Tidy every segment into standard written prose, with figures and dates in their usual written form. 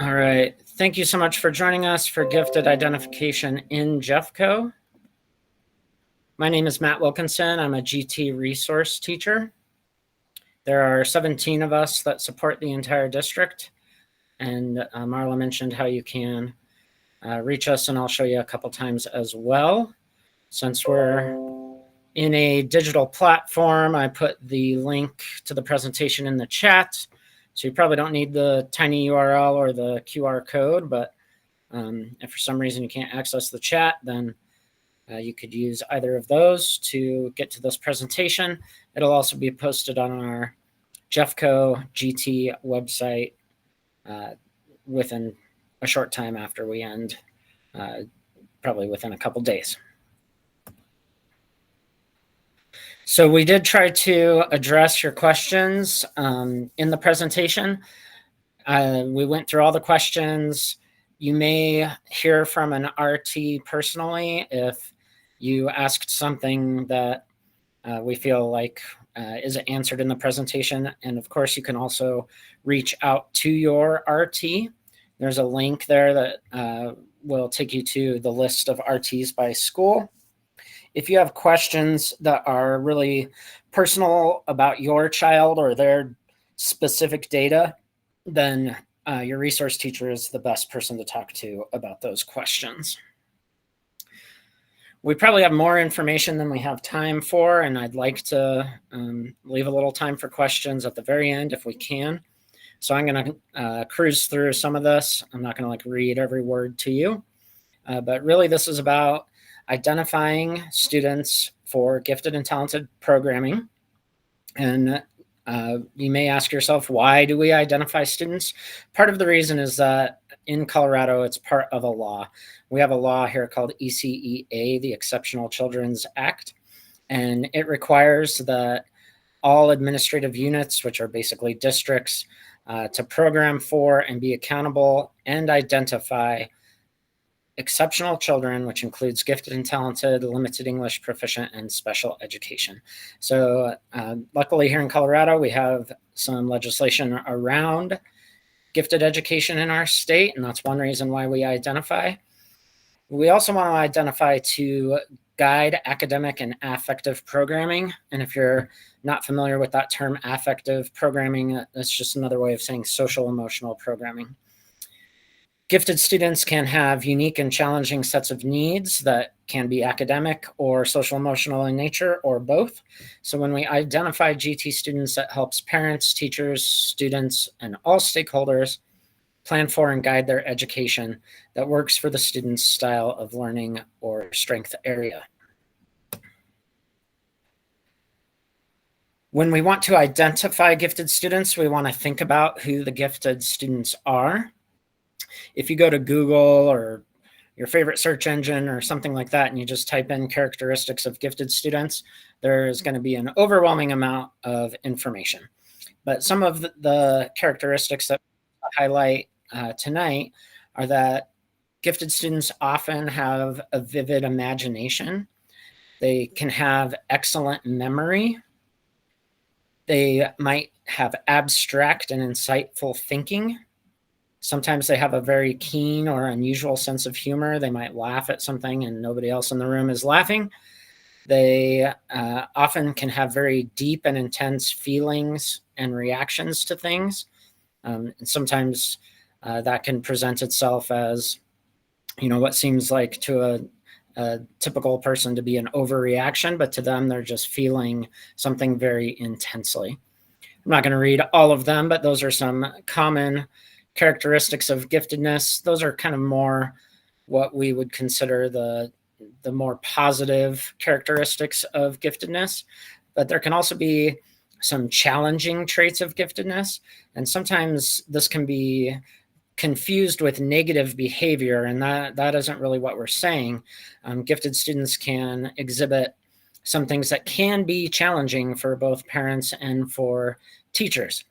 All right. Thank you so much for joining us for gifted identification in Jeffco. My name is Matt Wilkinson. I'm a GT resource teacher. There are 17 of us that support the entire district. And Marla mentioned how you can reach us, and I'll show you a couple times as well. Since we're in a digital platform, I put the link to the presentation in the chat. So you probably don't need the tiny URL or the QR code, but if for some reason you can't access the chat, then you could use either of those to get to this presentation. It'll also be posted on our Jeffco GT website within a short time after we end, probably within a couple days. So we did try to address your questions in the presentation. We went through all the questions. You may hear from an RT personally if you asked something that we feel like is answered in the presentation. And of course, you can also reach out to your RT. There's a link there that will take you to the list of RTs by school. If you have questions that are really personal about your child or their specific data, then your resource teacher is the best person to talk to about those questions. We probably have more information than we have time for, and I'd like to leave a little time for questions at the very end if we can. So I'm going to cruise through some of this. I'm not going to read every word to you, but really this is about identifying students for gifted and talented programming. And you may ask yourself, why do we identify students? Part of the reason is that in Colorado, it's part of a law. We have a law here called ECEA, the Exceptional Children's Act, and it requires that all administrative units, which are basically districts, to program for and be accountable and identify exceptional children, which includes gifted and talented, limited English proficient, and special education. So luckily here in Colorado, we have some legislation around gifted education in our state, and that's one reason why we identify. We also want to identify to guide academic and affective programming. And if you're not familiar with that term, affective programming, that's just another way of saying social emotional programming. Gifted students can have unique and challenging sets of needs that can be academic or social emotional in nature, or both. So when we identify GT students, that helps parents, teachers, students, and all stakeholders plan for and guide their education that works for the student's style of learning or strength area. When we want to identify gifted students, we want to think about who the gifted students are. If you go to Google or your favorite search engine or something like that, and you just type in characteristics of gifted students, there's going to be an overwhelming amount of information. But some of the characteristics that I highlight tonight are that gifted students often have a vivid imagination. They can have excellent memory. They might have abstract and insightful thinking. Sometimes they have a very keen or unusual sense of humor. They might laugh at something and nobody else in the room is laughing. They often can have very deep and intense feelings and reactions to things. And sometimes that can present itself as, what seems like to a typical person to be an overreaction, but to them, they're just feeling something very intensely. I'm not going to read all of them, but those are some common characteristics of giftedness. Those are kind of more what we would consider the more positive characteristics of giftedness, but there can also be some challenging traits of giftedness. And sometimes this can be confused with negative behavior, and that isn't really what we're saying. Gifted students can exhibit some things that can be challenging for both parents and for teachers.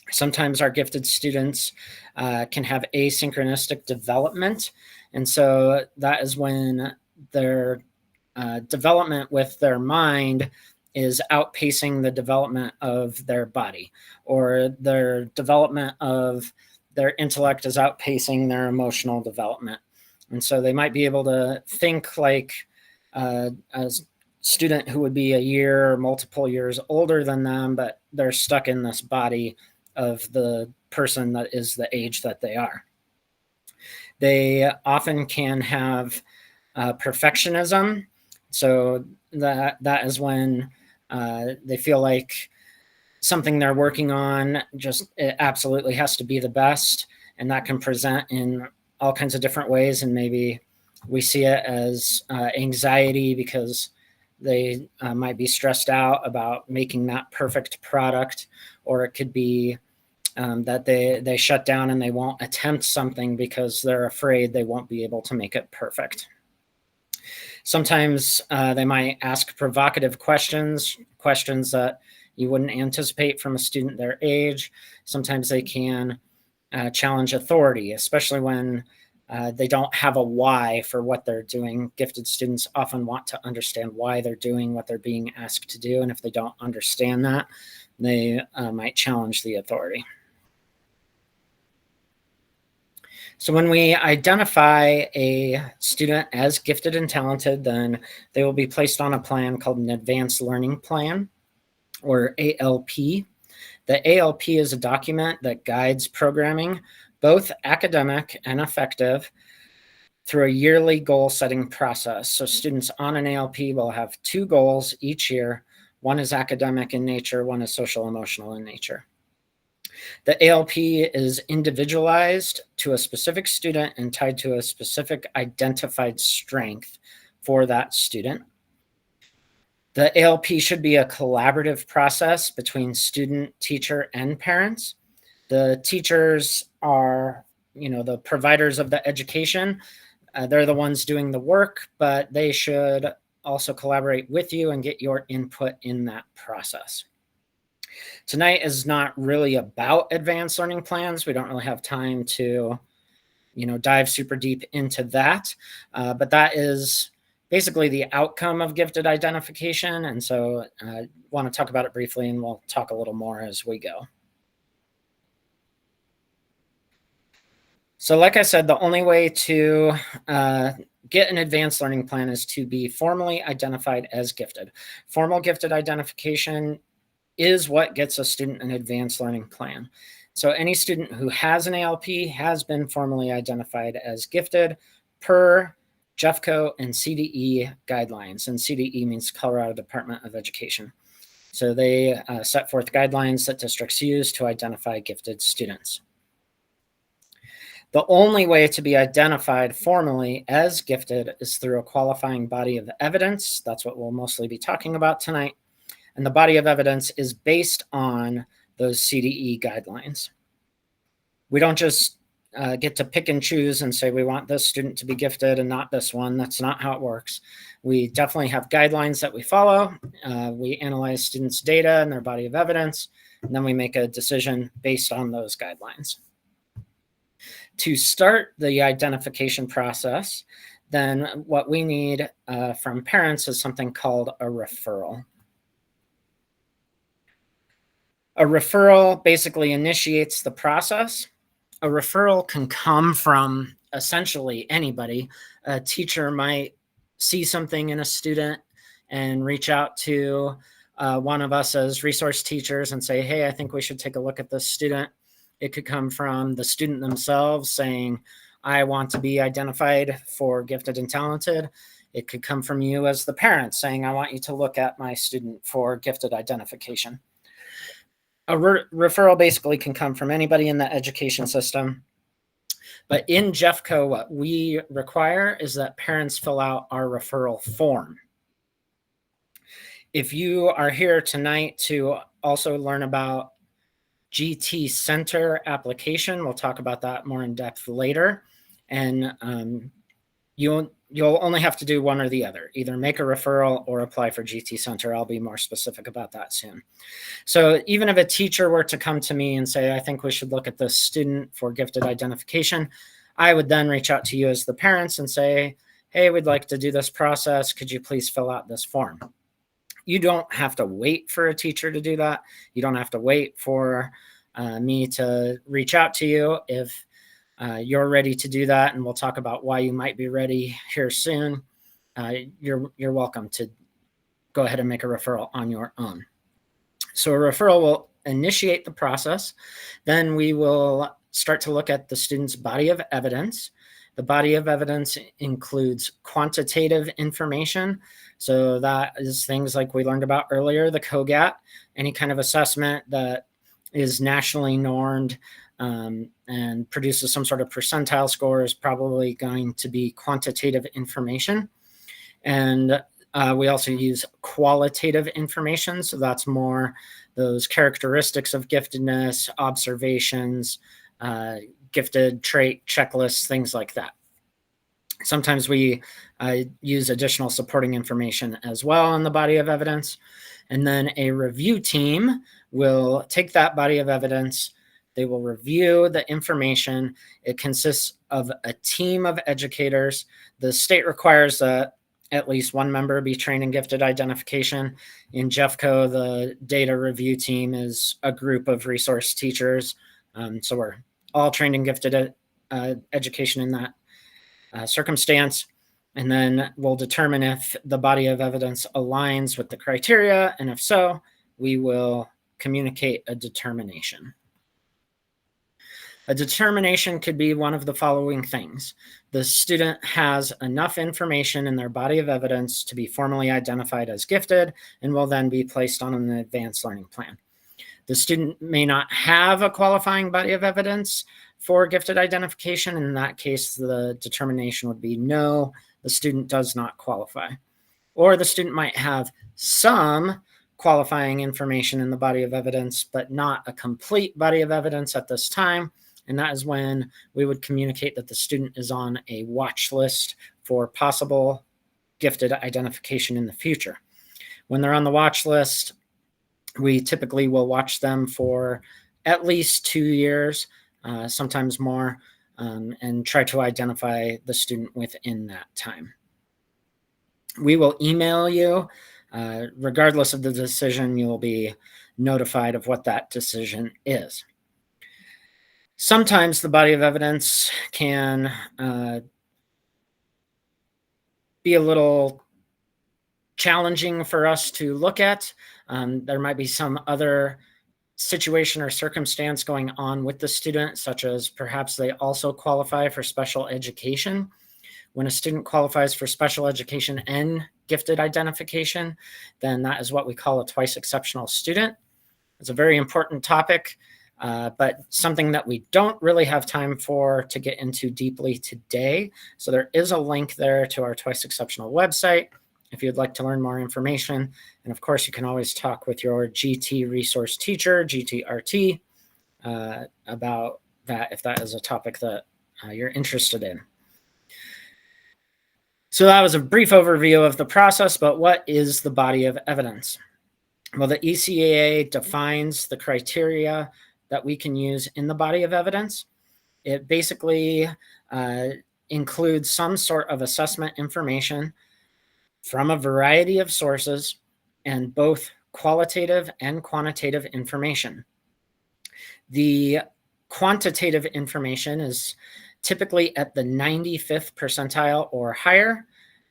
Sometimes our gifted students can have asynchronistic development. And so that is when their development with their mind is outpacing the development of their body, or their development of their intellect is outpacing their emotional development. And so they might be able to think like a student who would be a year or multiple years older than them, but they're stuck in this body of the person that is the age that they are. They often can have perfectionism. So that is when they feel like something they're working on just it absolutely has to be the best, and that can present in all kinds of different ways. And maybe we see it as anxiety because they might be stressed out about making that perfect product, or it could be that they shut down and they won't attempt something because they're afraid they won't be able to make it perfect. Sometimes they might ask provocative questions that you wouldn't anticipate from a student their age. Sometimes they can challenge authority, especially when they don't have a why for what they're doing. Gifted students often want to understand why they're doing what they're being asked to do. And if they don't understand that, they might challenge the authority. So when we identify a student as gifted and talented, then they will be placed on a plan called an advanced learning plan, or ALP. The ALP is a document that guides programming, both academic and effective, through a yearly goal-setting process. So students on an ALP will have 2 goals each year. One is academic in nature, one is social-emotional in nature. The ALP is individualized to a specific student and tied to a specific identified strength for that student. The ALP should be a collaborative process between student, teacher, and parents. The teachers are, the providers of the education. They're the ones doing the work, but they should also collaborate with you and get your input in that process. Tonight is not really about advanced learning plans. We don't really have time to, dive super deep into that. But that is basically the outcome of gifted identification. And so I want to talk about it briefly, and we'll talk a little more as we go. So like I said, the only way to get an advanced learning plan is to be formally identified as gifted. Formal gifted identification is what gets a student an advanced learning plan. So any student who has an ALP has been formally identified as gifted per JEFCO and CDE guidelines. And CDE means Colorado Department of Education. So they set forth guidelines that districts use to identify gifted students. The only way to be identified formally as gifted is through a qualifying body of evidence. That's what we'll mostly be talking about tonight. And the body of evidence is based on those CDE guidelines. We don't just get to pick and choose and say we want this student to be gifted and not this one. That's not how it works. We definitely have guidelines that we follow. We analyze students' data and their body of evidence, and then we make a decision based on those guidelines. To start the identification process, then what we need from parents is something called a referral. A referral basically initiates the process. A referral can come from essentially anybody. A teacher might see something in a student and reach out to one of us as resource teachers and say, hey, I think we should take a look at this student. It could come from the student themselves saying, I want to be identified for gifted and talented. It could come from you as the parent saying, I want you to look at my student for gifted identification. A referral basically can come from anybody in the education system. But in JEFCO, what we require is that parents fill out our referral form. If you are here tonight to also learn about GT Center application, we'll talk about that more in depth later. And you'll only have to do one or the other, either make a referral or apply for GT Center. I'll be more specific about that soon. So even if a teacher were to come to me and say, I think we should look at this student for gifted identification, I would then reach out to you as the parents and say, hey, we'd like to do this process. Could you please fill out this form? You don't have to wait for a teacher to do that. You don't have to wait for me to reach out to you if you're ready to do that, and we'll talk about why you might be ready here soon. You're welcome to go ahead and make a referral on your own. So a referral will initiate the process. Then we will start to look at the student's body of evidence. The body of evidence includes quantitative information. So that is things like we learned about earlier, the CogAT, any kind of assessment that is nationally normed and produces some sort of percentile score is probably going to be quantitative information. And we also use qualitative information. So that's more those characteristics of giftedness, observations, gifted trait checklists, things like that. Sometimes we use additional supporting information as well in the body of evidence. And then a review team will take that body of evidence. They will review the information. It consists of a team of educators. The state requires that at least one member be trained in gifted identification. In Jeffco, the data review team is a group of resource teachers. So we're all trained in gifted education in that circumstance. And then we'll determine if the body of evidence aligns with the criteria. And if so, we will communicate a determination. A determination could be one of the following things. The student has enough information in their body of evidence to be formally identified as gifted and will then be placed on an advanced learning plan. The student may not have a qualifying body of evidence for gifted identification. In that case, the determination would be no, the student does not qualify. Or the student might have some qualifying information in the body of evidence, but not a complete body of evidence at this time. And that is when we would communicate that the student is on a watch list for possible gifted identification in the future. When they're on the watch list, we typically will watch them for at least 2 years, sometimes more, and try to identify the student within that time. We will email you. Regardless of the decision, you will be notified of what that decision is. Sometimes the body of evidence can be a little challenging for us to look at. There might be some other situation or circumstance going on with the student, such as perhaps they also qualify for special education. When a student qualifies for special education and gifted identification, then that is what we call a twice exceptional student. It's a very important topic, but something that we don't really have time for to get into deeply today. So there is a link there to our twice exceptional website if you'd like to learn more information. And of course, you can always talk with your GT resource teacher, GTRT, about that if that is a topic that you're interested in. So that was a brief overview of the process, but what is the body of evidence? Well, the ECAA defines the criteria that we can use in the body of evidence. It basically includes some sort of assessment information from a variety of sources and both qualitative and quantitative information. The quantitative information is typically at the 95th percentile or higher.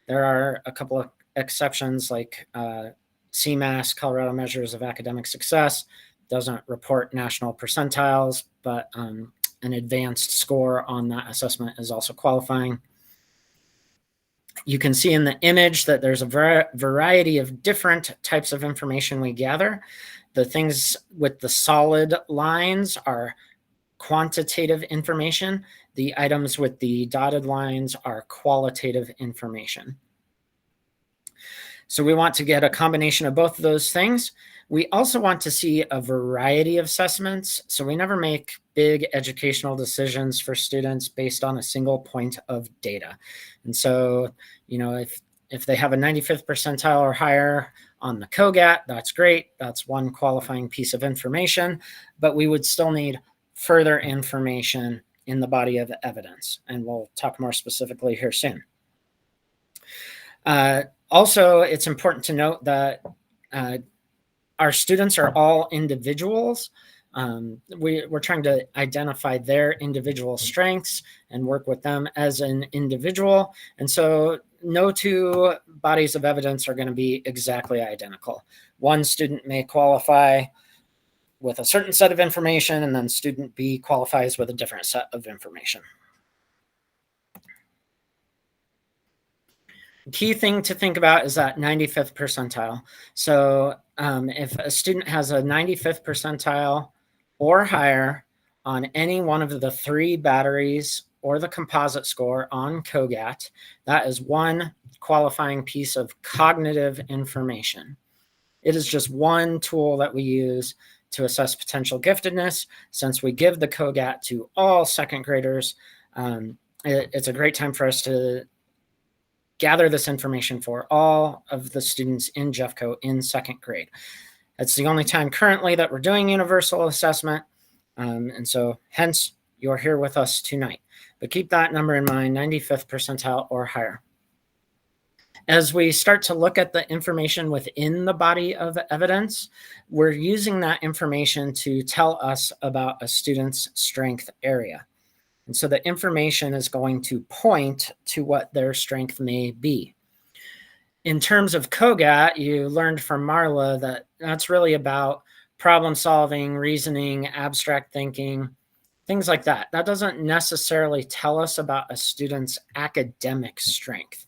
There are a couple of exceptions like CMAS, Colorado Measures of Academic Success, doesn't report national percentiles, but an advanced score on that assessment is also qualifying. You can see in the image that there's a variety of different types of information we gather. The things with the solid lines are quantitative information. The items with the dotted lines are qualitative information. So we want to get a combination of both of those things. We also want to see a variety of assessments. So we never make big educational decisions for students based on a single point of data. And so, you know, if they have a 95th percentile or higher on the CogAT, that's great. That's one qualifying piece of information, but we would still need further information in the body of evidence. And we'll talk more specifically here soon. Also, it's important to note that our students are all individuals. We're trying to identify their individual strengths and work with them as an individual. And so no two bodies of evidence are going to be exactly identical. One student may qualify with a certain set of information, and then student B qualifies with a different set of information. The key thing to think about is that 95th percentile. So if a student has a 95th percentile or higher on any one of the 3 batteries or the composite score on CogAT, that is one qualifying piece of cognitive information. It is just one tool that we use to assess potential giftedness. Since we give the CogAT to all second graders, it's a great time for us to gather this information for all of the students in Jeffco in second grade. It's the only time currently that we're doing universal assessment. And so hence you're here with us tonight. But keep that number in mind, 95th percentile or higher. As we start to look at the information within the body of evidence, we're using that information to tell us about a student's strength area. And so the information is going to point to what their strength may be. In terms of CogAT, you learned from Marla that that's really about problem solving, reasoning, abstract thinking, things like that. That doesn't necessarily tell us about a student's academic strength.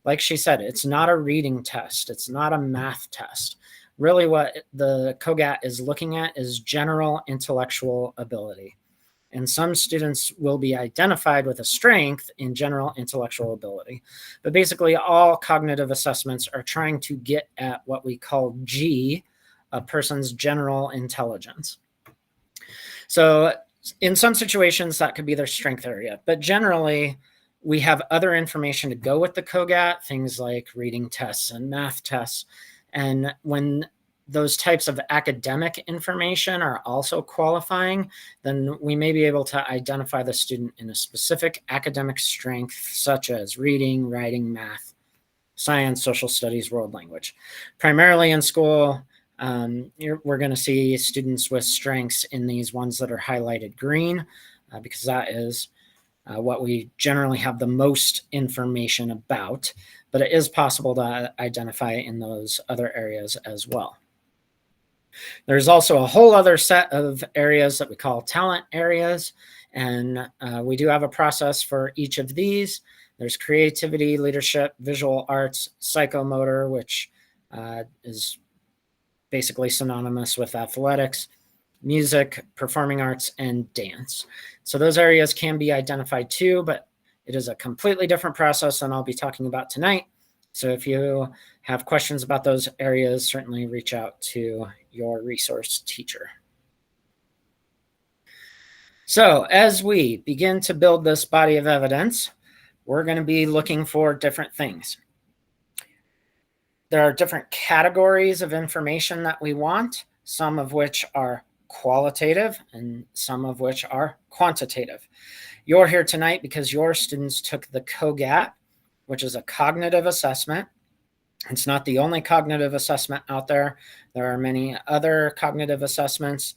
Like she said, it's not a reading test. It's not a math test. Really what the CogAT is looking at is general intellectual ability. And some students will be identified with a strength in general intellectual ability. But basically, all cognitive assessments are trying to get at what we call G, a person's general intelligence. So in some situations, that could be their strength area. But generally, we have other information to go with the CogAT, things like reading tests and math tests. And when those types of academic information are also qualifying, then we may be able to identify the student in a specific academic strength, such as reading, writing, math, science, social studies, world language. Primarily in school, we're going to see students with strengths in these ones that are highlighted green, because that is what we generally have the most information about, but it is possible to identify in those other areas as well. There's also a whole other set of areas that we call talent areas, and we do have a process for each of these. There's creativity, leadership, visual arts, psychomotor, which is basically synonymous with athletics, music, performing arts, and dance. So those areas can be identified too, but it is a completely different process than I'll be talking about tonight. So if you have questions about those areas, certainly reach out to your resource teacher. So as we begin to build this body of evidence, we're going to be looking for different things. There are different categories of information that we want, some of which are qualitative and some of which are quantitative. You're here tonight because your students took the CogAT, which is a cognitive assessment. It's not the only cognitive assessment out there. There are many other cognitive assessments.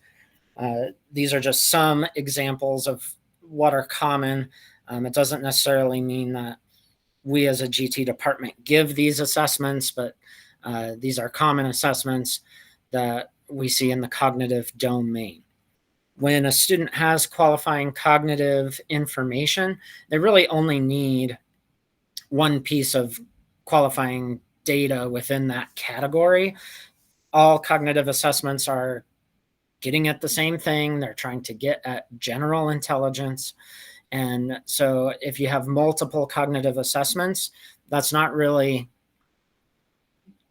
These are just some examples of what are common. It doesn't necessarily mean that we as a GT department give these assessments, but these are common assessments that we see in the cognitive domain. When a student has qualifying cognitive information, they really only need one piece of qualifying data within that category. All cognitive assessments are getting at the same thing. They're trying to get at general intelligence. And so if you have multiple cognitive assessments, that's not really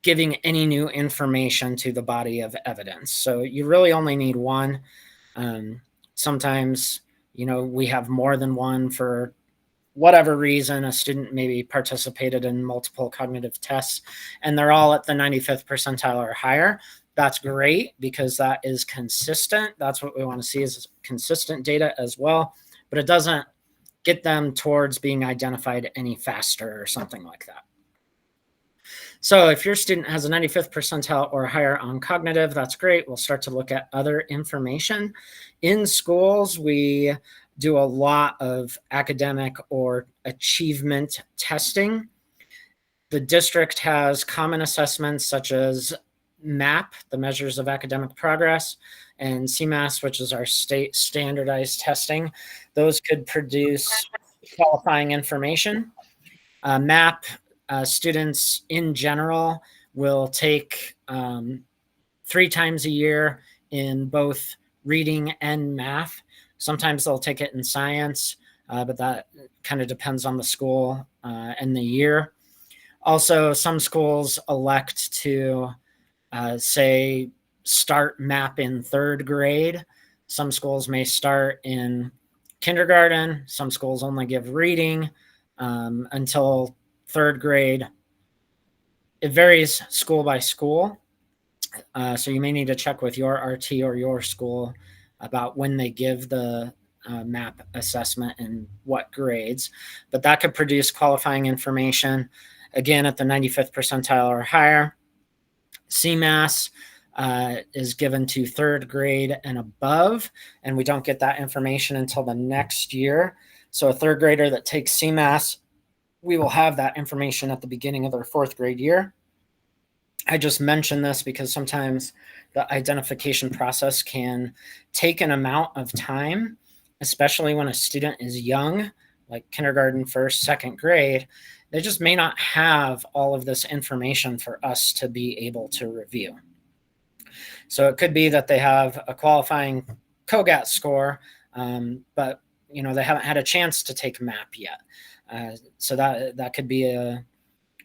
giving any new information to the body of evidence. So you really only need one. Sometimes, we have more than one for whatever reason. A student maybe participated in multiple cognitive tests and they're all at the 95th percentile or higher. That's great because that is consistent. That's what we want to see, is consistent data as well, but it doesn't get them towards being identified any faster or something like that. So if your student has a 95th percentile or higher on cognitive, that's great. We'll start to look at other information. In schools, we do a lot of academic or achievement testing. The district has common assessments such as MAP, the measures of academic progress, and CMAS, which is our state standardized testing. Those could produce qualifying information. MAP, students in general will take 3 times a year in both reading and math. Sometimes they'll take it in science, but that kind of depends on the school and the year. Also, some schools elect to say start MAP in 3rd grade. Some schools may start in kindergarten. Some schools only give reading until 3rd grade. It varies school by school. So you may need to check with your RT or your school about when they give the MAP assessment and what grades. But that could produce qualifying information, again, at the 95th percentile or higher. CMAS is given to 3rd grade and above, and we don't get that information until the next year. So a 3rd grader that takes CMAS, we will have that information at the beginning of their 4th grade year. I just mentioned this because sometimes the identification process can take an amount of time, especially when a student is young, like kindergarten, 1st, 2nd grade. They just may not have all of this information for us to be able to review. So it could be that they have a qualifying CogAT score, but they haven't had a chance to take MAP yet. So that could be a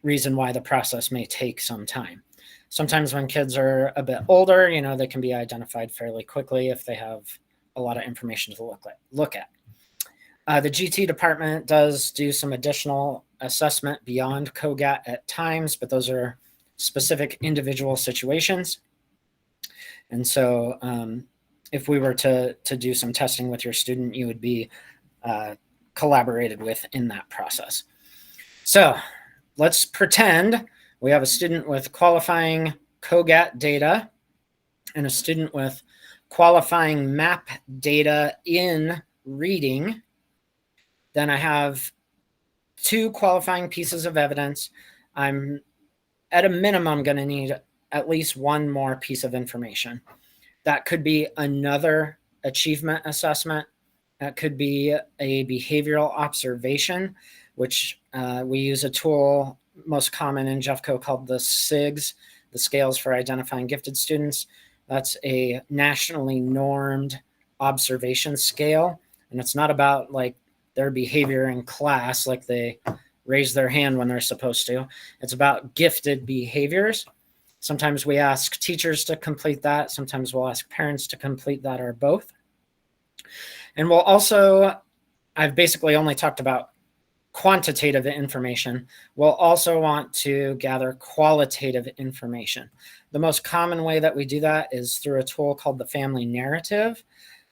reason why the process may take some time. Sometimes when kids are a bit older, they can be identified fairly quickly if they have a lot of information to look at. The GT department does do some additional assessment beyond CogAT at times, but those are specific individual situations. And so if we were to do some testing with your student, you would be collaborated with in that process. So let's pretend we have a student with qualifying CogAT data and a student with qualifying MAP data in reading. Then I have 2 qualifying pieces of evidence. I'm at a minimum going to need at least 1 more piece of information. That could be another achievement assessment. That could be a behavioral observation, which we use a tool most common in Jeffco called the SIGs, the Scales for Identifying Gifted Students. That's a nationally normed observation scale. And it's not about like their behavior in class, like they raise their hand when they're supposed to. It's about gifted behaviors. Sometimes we ask teachers to complete that. Sometimes we'll ask parents to complete that, or both. And we'll also, I've basically only talked about quantitative information. We'll also want to gather qualitative information. The most common way that we do that is through a tool called the family narrative.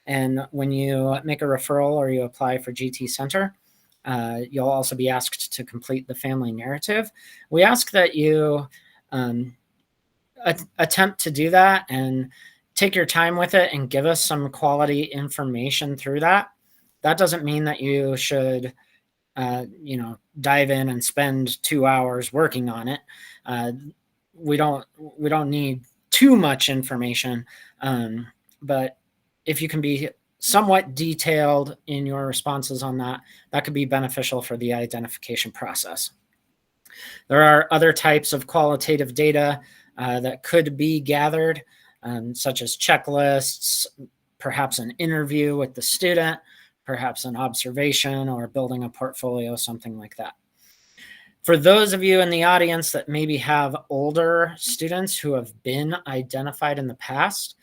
And when you make a referral or you apply for GT Center, you'll also be asked to complete the family narrative. We ask that you attempt to do that and take your time with it and give us some quality information through that. That doesn't mean that you should dive in and spend 2 hours working on it. We don't need too much information, but if you can be somewhat detailed in your responses on that, that could be beneficial for the identification process. There are other types of qualitative data that could be gathered, such as checklists, perhaps an interview with the student, perhaps an observation or building a portfolio, something like that. For those of you in the audience that maybe have older students who have been identified in the past,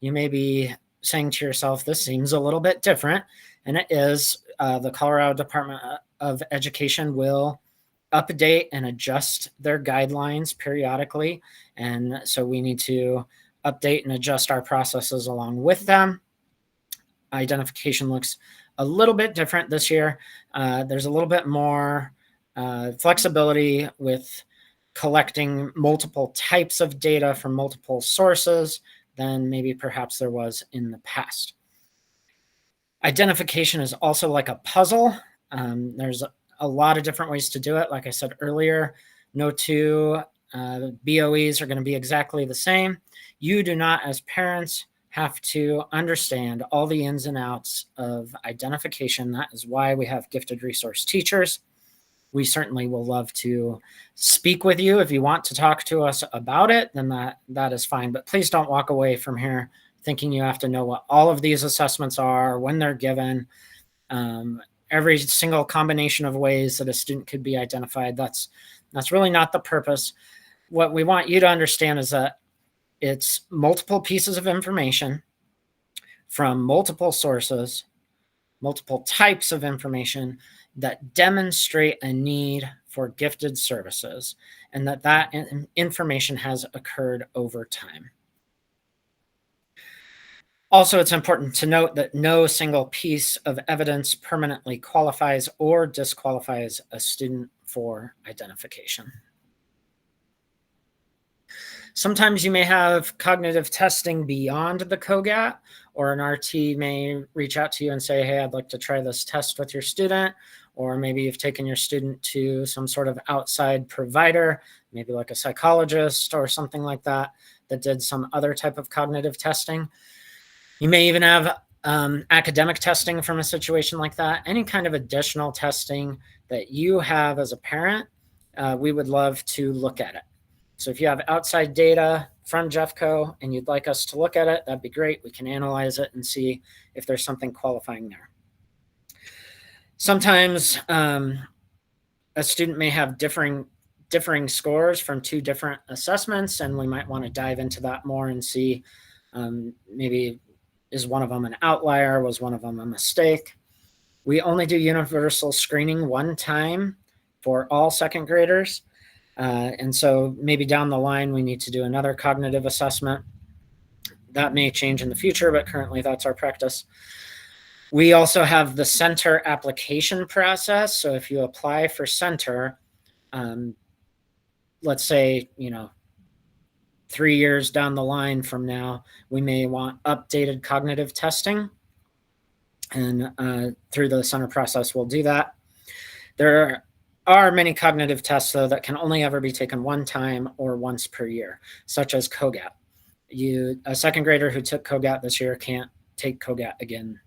you may be saying to yourself, this seems a little bit different. And it is. The Colorado Department of Education will update and adjust their guidelines periodically. And so we need to update and adjust our processes along with them. Identification looks a little bit different this year. There's a little bit more flexibility with collecting multiple types of data from multiple sources than maybe perhaps there was in the past. Identification is also like a puzzle. There's a lot of different ways to do it. Like I said earlier, no two BOEs are going to be exactly the same. You do not, as parents, have to understand all the ins and outs of identification. That is why we have gifted resource teachers. We certainly will love to speak with you. If you want to talk to us about it, then that is fine. But please don't walk away from here thinking you have to know what all of these assessments are, when they're given, every single combination of ways that a student could be identified. That's really not the purpose. What we want you to understand is that it's multiple pieces of information from multiple sources, multiple types of information that demonstrate a need for gifted services, and that information has occurred over time. Also, it's important to note that no single piece of evidence permanently qualifies or disqualifies a student for identification. Sometimes you may have cognitive testing beyond the CogAT, or an RT may reach out to you and say, hey, I'd like to try this test with your student. Or maybe you've taken your student to some sort of outside provider, maybe like a psychologist or something like that, that did some other type of cognitive testing. You may even have academic testing from a situation like that. Any kind of additional testing that you have as a parent, we would love to look at it. So if you have outside data from Jeffco and you'd like us to look at it, that'd be great. We can analyze it and see if there's something qualifying there. Sometimes a student may have differing scores from two different assessments, and we might want to dive into that more and see maybe is one of them an outlier? Was one of them a mistake? We only do universal screening one time for all second graders. And so maybe down the line, we need to do another cognitive assessment. That may change in the future, but currently that's our practice. We also have the center application process. So if you apply for center, let's say, 3 years down the line from now, we may want updated cognitive testing. And through the center process, we'll do that. There are many cognitive tests, though, that can only ever be taken one time or once per year, such as CogAT. A second grader who took CogAT this year can't take CogAT again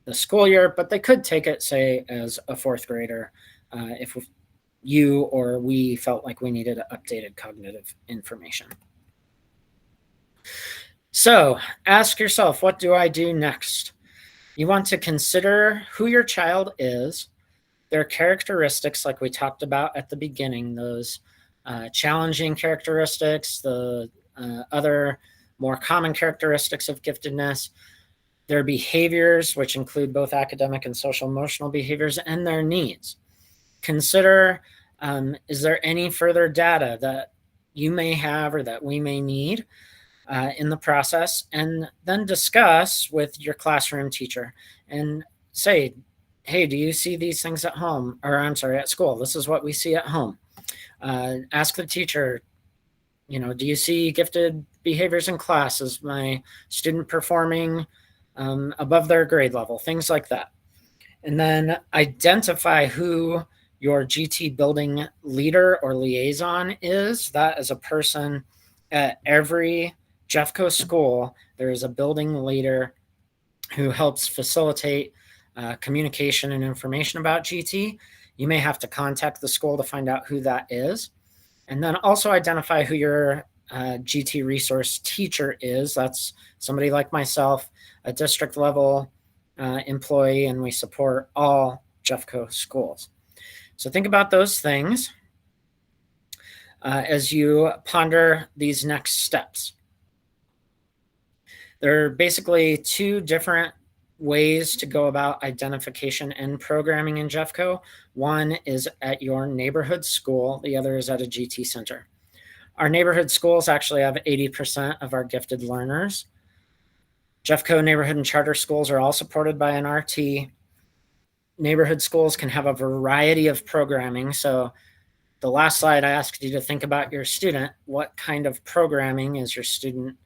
this school year, but they could take it, say, as a fourth grader if you or we felt like we needed updated cognitive information. So ask yourself, what do I do next? You want to consider who your child is, their characteristics like we talked about at the beginning, those challenging characteristics, the other more common characteristics of giftedness, their behaviors, which include both academic and social emotional behaviors, and their needs. Consider, is there any further data that you may have or that we may need in the process, and then discuss with your classroom teacher and say, hey, do you see these things at home? Or I'm sorry, at school. This is what we see at home. Ask the teacher, do you see gifted behaviors in class? Is my student performing above their grade level? Things like that. And then identify who your GT building leader or liaison is. That is a person at every Jeffco school. There is a building leader who helps facilitate communication and information about GT. You may have to contact the school to find out who that is. And then also identify who your GT resource teacher is. That's somebody like myself, a district level employee, and we support all Jeffco schools. So think about those things as you ponder these next steps. There are basically two different ways to go about identification and programming in Jeffco. One is at your neighborhood school. The other is at a GT center. Our neighborhood schools actually have 80% of our gifted learners. Jeffco neighborhood and charter schools are all supported by an RT. Neighborhood schools can have a variety of programming. So the last slide, I asked you to think about your student. What kind of programming is your student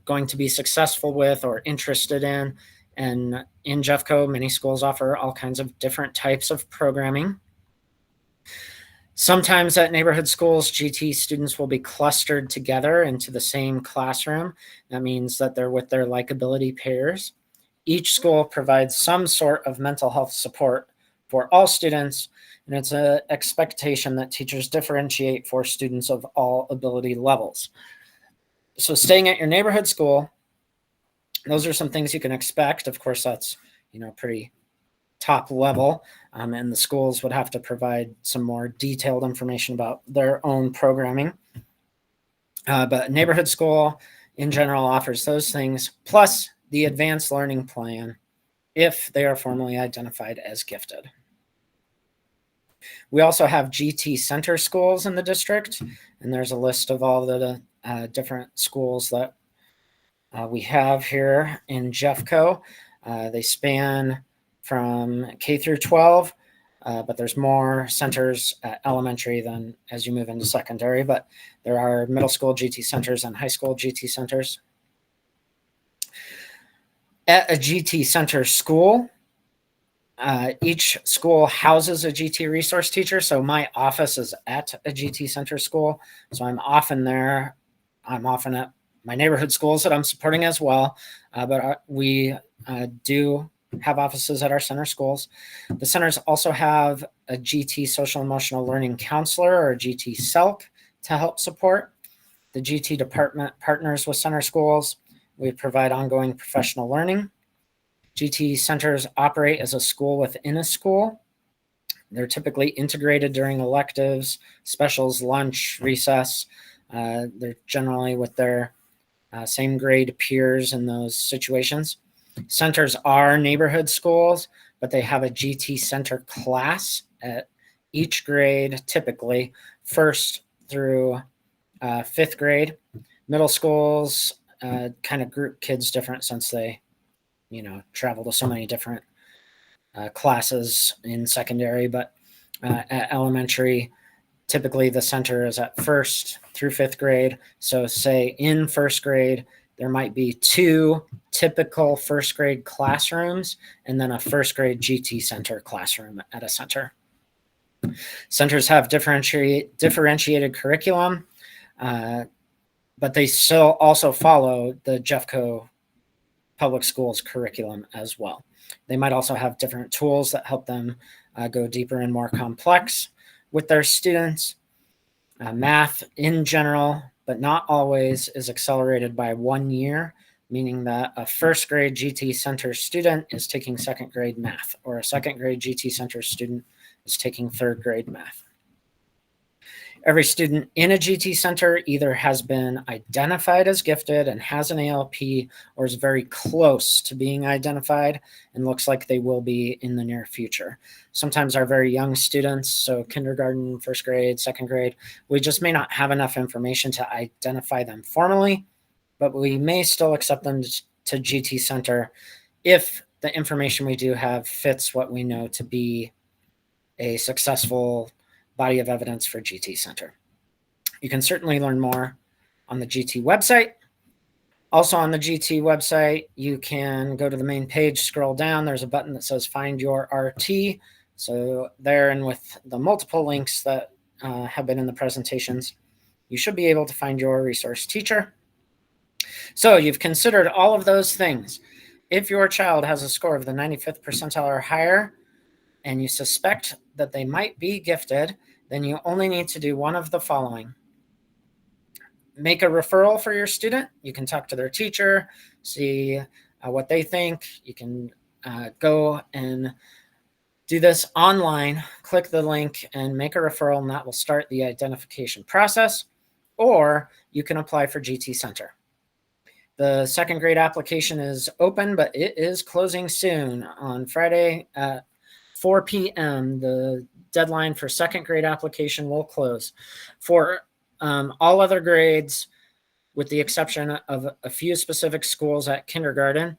going to be successful with or interested in? And in Jeffco, many schools offer all kinds of different types of programming. Sometimes at neighborhood schools, GT students will be clustered together into the same classroom. That means that they're with their likability peers. Each school provides some sort of mental health support for all students, and it's an expectation that teachers differentiate for students of all ability levels. So staying at your neighborhood school, those are some things you can expect. Of course, that's, pretty top level, and the schools would have to provide some more detailed information about their own programming. But neighborhood school in general offers those things, plus the advanced learning plan if they are formally identified as gifted. We also have GT center schools in the district, and there's a list of all the different schools that we have here in Jeffco. They span from K through 12, but there's more centers at elementary than as you move into secondary, but there are middle school GT centers and high school GT centers. At a GT center school, each school houses a GT resource teacher. So my office is at a GT center school. So I'm often there. I'm often at my neighborhood schools that I'm supporting as well. But we do have offices at our center schools. The centers also have a GT social emotional learning counselor, or a GT SELC, to help support. The GT department partners with center schools. We provide ongoing professional learning. GT centers operate as a school within a school. They're typically integrated during electives, specials, lunch, recess. They're generally with their same grade peers in those situations. Centers are neighborhood schools, but they have a GT center class at each grade, typically first through fifth grade. Middle schools kind of group kids different since they travel to so many different classes in secondary, but at elementary, typically the center is at first through fifth grade. So say in first grade, there might be 2 typical first grade classrooms and then a first grade GT center classroom at a center. Centers have differentiated curriculum, but they still also follow the Jeffco public schools curriculum as well. They might also have different tools that help them go deeper and more complex with their students. Math in general, but not always, is accelerated by 1 year, meaning that a first grade GT center student is taking second grade math, or a second grade GT center student is taking third grade math. Every student in a GT center either has been identified as gifted and has an ALP, or is very close to being identified and looks like they will be in the near future. Sometimes our very young students, so kindergarten, first grade, second grade, we just may not have enough information to identify them formally, but we may still accept them to GT center if the information we do have fits what we know to be a successful body of evidence for GT Center. You can certainly learn more on the GT website. Also on the GT website, you can go to the main page, scroll down. There's a button that says Find Your RT. So there, and with the multiple links that have been in the presentations, you should be able to find your resource teacher. So you've considered all of those things. If your child has a score of the 95th percentile or higher, and you suspect that they might be gifted, then you only need to do one of the following. Make a referral for your student. You can talk to their teacher, see what they think. You can go and do this online, click the link and make a referral, and that will start the identification process. Or you can apply for GT Center. The second grade application is open, but it is closing soon on Friday at 4 p.m. The deadline for second grade application will close. For all other grades, with the exception of a few specific schools at kindergarten,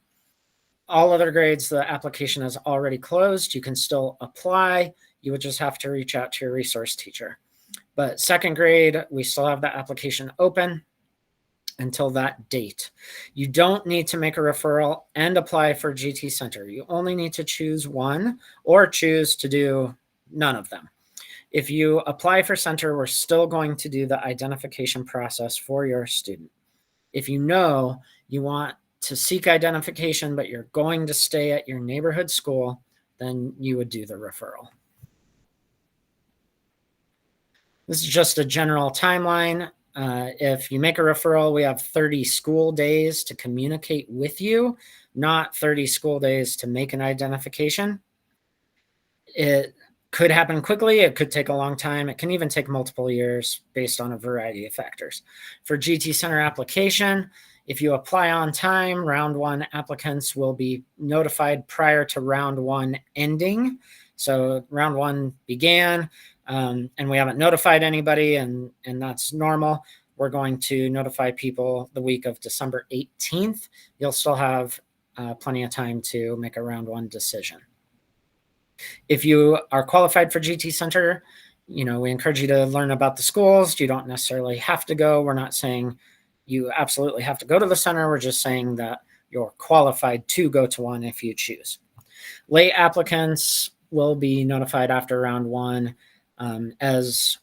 all other grades, the application is already closed. You can still apply. You would just have to reach out to your resource teacher. But second grade, we still have the application open until that date. You don't need to make a referral and apply for GT Center. You only need to choose one or choose to do none of them. If you apply for center, we're still going to do the identification process for your student. If you know you want to seek identification, but you're going to stay at your neighborhood school, then you would do the referral. This is just a general timeline. If you make a referral, we have 30 school days to communicate with you, not 30 school days to make an identification. It could happen quickly. It could take a long time. It can even take multiple years based on a variety of factors. For GT Center application, if you apply on time, round one applicants will be notified prior to round one ending. So round one began, and we haven't notified anybody, and that's normal. We're going to notify people the week of December 18th. You'll still have plenty of time to make a round one decision. If you are qualified for GT Center, we encourage you to learn about the schools. You don't necessarily have to go. We're not saying you absolutely have to go to the center. We're just saying that you're qualified to go to one if you choose. Late applicants will be notified after round one as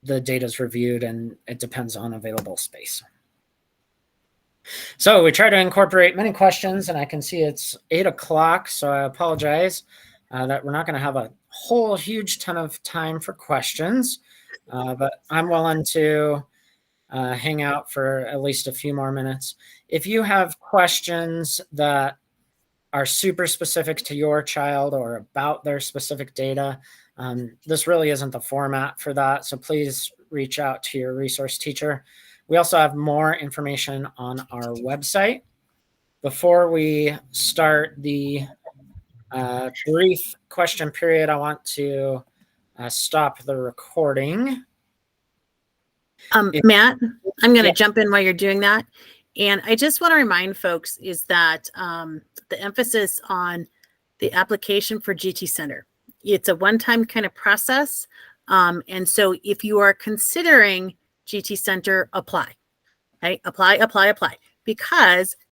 the data is reviewed, and it depends on available space. So we try to incorporate many questions, and I can see it's 8 o'clock, so I apologize that we're not going to have a whole huge ton of time for questions, but I'm willing to hang out for at least a few more minutes. If you have questions that are super specific to your child or about their specific data, this really isn't the format for that, so please reach out to your resource teacher. We also have more information on our website. Before we start the brief question period, I want to stop the recording. Matt, I'm going to jump in while you're doing that. And I just want to remind folks is that the emphasis on the application for GT Center, it's a one-time kind of process. And so if you are considering GT Center, apply. Okay? Apply. Because